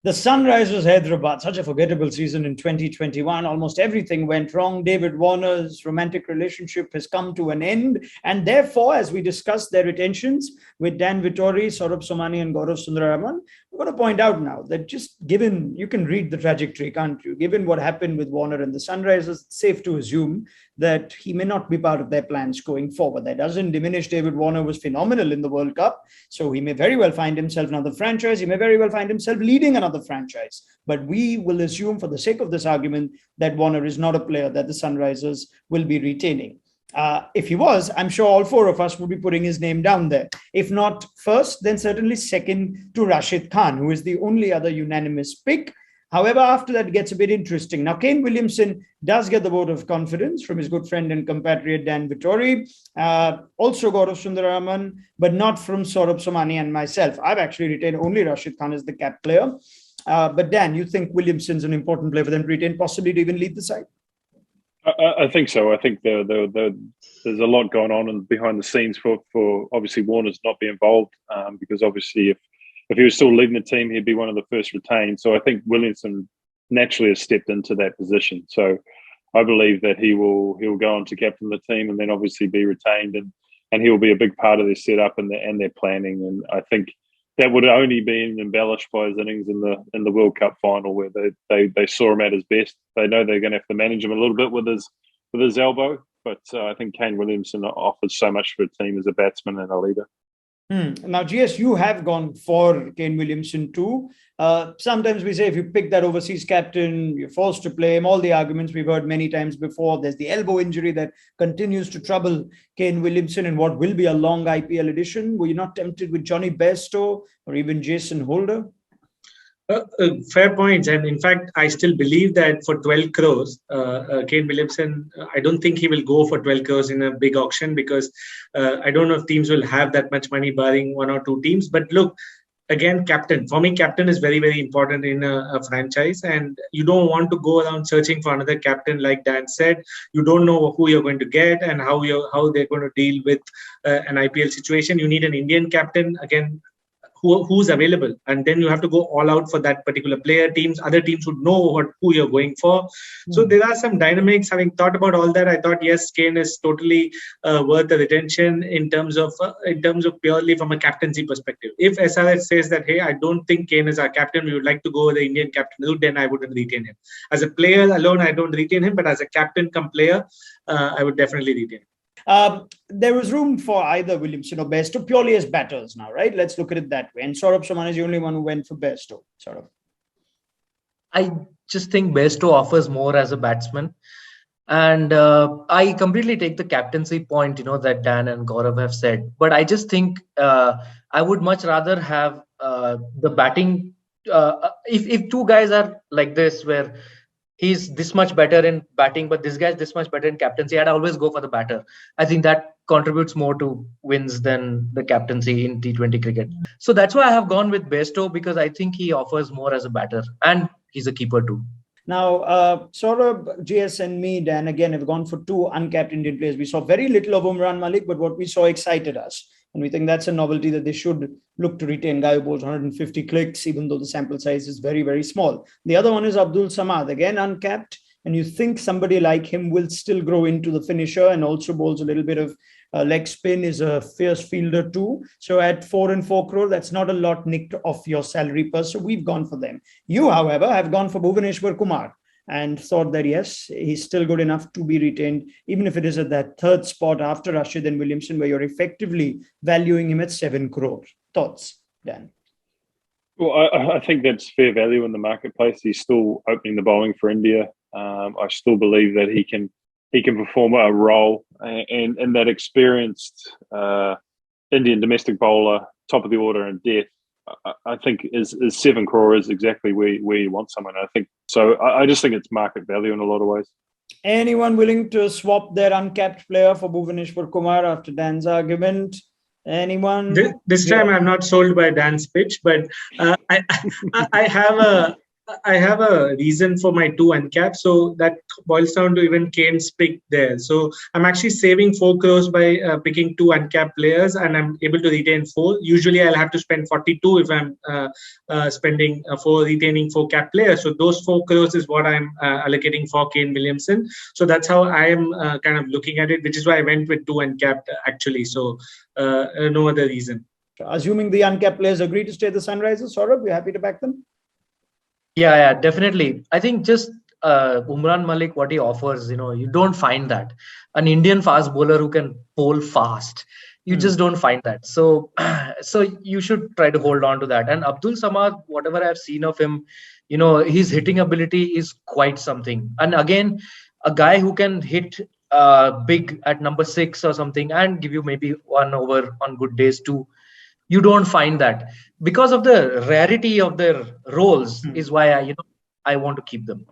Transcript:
The Sunrisers Hyderabad, such a forgettable season in 2021. Almost everything went wrong. David Warner's romantic relationship has come to an end. And therefore, as we discuss their retentions with Dan Vettori, Saurabh Somani, and Gaurav Sundararaman, we're going to point out now that just given, you can read the trajectory, can't you? Given what happened with Warner and the Sunrisers, it's safe to assume that he may not be part of their plans going forward. That doesn't diminish David Warner was phenomenal in the World Cup. So he may very well find himself another franchise. He may very well find himself leading another franchise. But we will assume, for the sake of this argument, that Warner is not a player that the Sunrisers will be retaining. If he was, I'm sure all four of us would be putting his name down there. If not first, then certainly second to Rashid Khan, who is the only other unanimous pick. However, after that, it gets a bit interesting. Now, Kane Williamson does get the vote of confidence from his good friend and compatriot Dan Vettori, also Gaurav Sundararaman, but not from Saurabh Somani and myself. I've actually retained only Rashid Khan as the cap player. But Dan, you think Williamson's an important player for them to retain, possibly to even lead the side? I think so. I think there's a lot going on behind the scenes for obviously Warner's not be involved because obviously if he was still leading the team, he'd be one of the first retained. So I think Williamson naturally has stepped into that position. So I believe that he'll go on to captain the team and then obviously be retained and he will be a big part of their setup and their planning. And I think that would only be embellished by his innings in the World Cup final where they saw him at his best. They know they're going to have to manage him a little bit with his elbow, but I think Kane Williamson offers so much for a team as a batsman and a leader. Now, GS, you have gone for Kane Williamson too. Sometimes we say if you pick that overseas captain, you're forced to play him. All the arguments we've heard many times before. There's the elbow injury that continues to trouble Kane Williamson in what will be a long IPL edition. Were you not tempted with Johnny Bairstow or even Jason Holder? Fair points. And in fact, I still believe that for 12 crores, Kane Williamson, I don't think he will go for 12 crores in a big auction because I don't know if teams will have that much money barring one or two teams. But look, again, captain. For me, captain is very, very important in a franchise. And you don't want to go around searching for another captain, like Dan said. You don't know who you're going to get and how they're going to deal with an IPL situation. You need an Indian captain. Again, who's available, and then you have to go all out for that particular player. Other teams would know who you're going for. So there are some dynamics. Having thought about all that, I thought yes, Kane is totally worth the retention in terms of purely from a captaincy perspective. If SRH says that hey, I don't think Kane is our captain, we would like to go with the Indian captain route, then I wouldn't retain him. As a player alone, I don't retain him, but as a captain come player, I would definitely retain him. There was room for either Williamson or Bairstow purely as batters now, right? Let's look at it that way. And Saurabh Somani is the only one who went for Bairstow. Saurabh. I just think Bairstow offers more as a batsman. And I completely take the captaincy point, that Dan and Gaurav have said. But I just think I would much rather have the batting. If two guys are like this, where he's this much better in batting, but this guy's this much better in captaincy, I'd always go for the batter. I think that contributes more to wins than the captaincy in T20 cricket. So that's why I have gone with Bairstow, because I think he offers more as a batter and he's a keeper too. Now, Saurabh, GS and me, Dan, again, have gone for two uncapped Indian players. We saw very little of Umran Malik, but what we saw excited us. And we think that's a novelty that they should look to retain. Guy who bowls 150 clicks, even though the sample size is very, very small. The other one is Abdul Samad, again uncapped. And you think somebody like him will still grow into the finisher and also bowls a little bit of leg spin, is a fierce fielder too. So at 4 and 4 crore, that's not a lot nicked off your salary purse. So we've gone for them. You, however, have gone for Bhuvaneshwar Kumar and thought that, yes, he's still good enough to be retained, even if it is at that third spot after Rashid and Williamson, where you're effectively valuing him at 7 crore. Thoughts, Dan? Well, I think that's fair value in the marketplace. He's still opening the bowling for India. I still believe that he can perform a role, and that experienced Indian domestic bowler, top of the order in death, I think is 7 crore is exactly where you want someone. I think so. I just think it's market value in a lot of ways. Anyone willing to swap their uncapped player for Bhuvaneshwar Kumar after Dan's argument? Anyone? This time I'm not sold by Dan's pitch, but I have I have a reason for my 2 uncapped. So that boils down to even Kane's pick there. So I'm actually saving 4 crores by picking 2 uncapped players, and I'm able to retain 4. Usually I'll have to spend 42 if I'm spending for retaining 4 cap players. So those 4 crores is what I'm allocating for Kane Williamson. So that's how I am kind of looking at it, which is why I went with 2 uncapped actually. So no other reason. Assuming the uncapped players agree to stay the Sunrisers, Saurabh, you're happy to back them? Yeah, definitely. I think just Umran Malik, what he offers, you don't find that. An Indian fast bowler who can bowl fast, you just don't find that. So, so you should try to hold on to that. And Abdul Samad, whatever I've seen of him, his hitting ability is quite something. And again, a guy who can hit big at number 6 or something and give you maybe 1 over on good days too. You don't find that because of the rarity of their roles is why I want to keep them.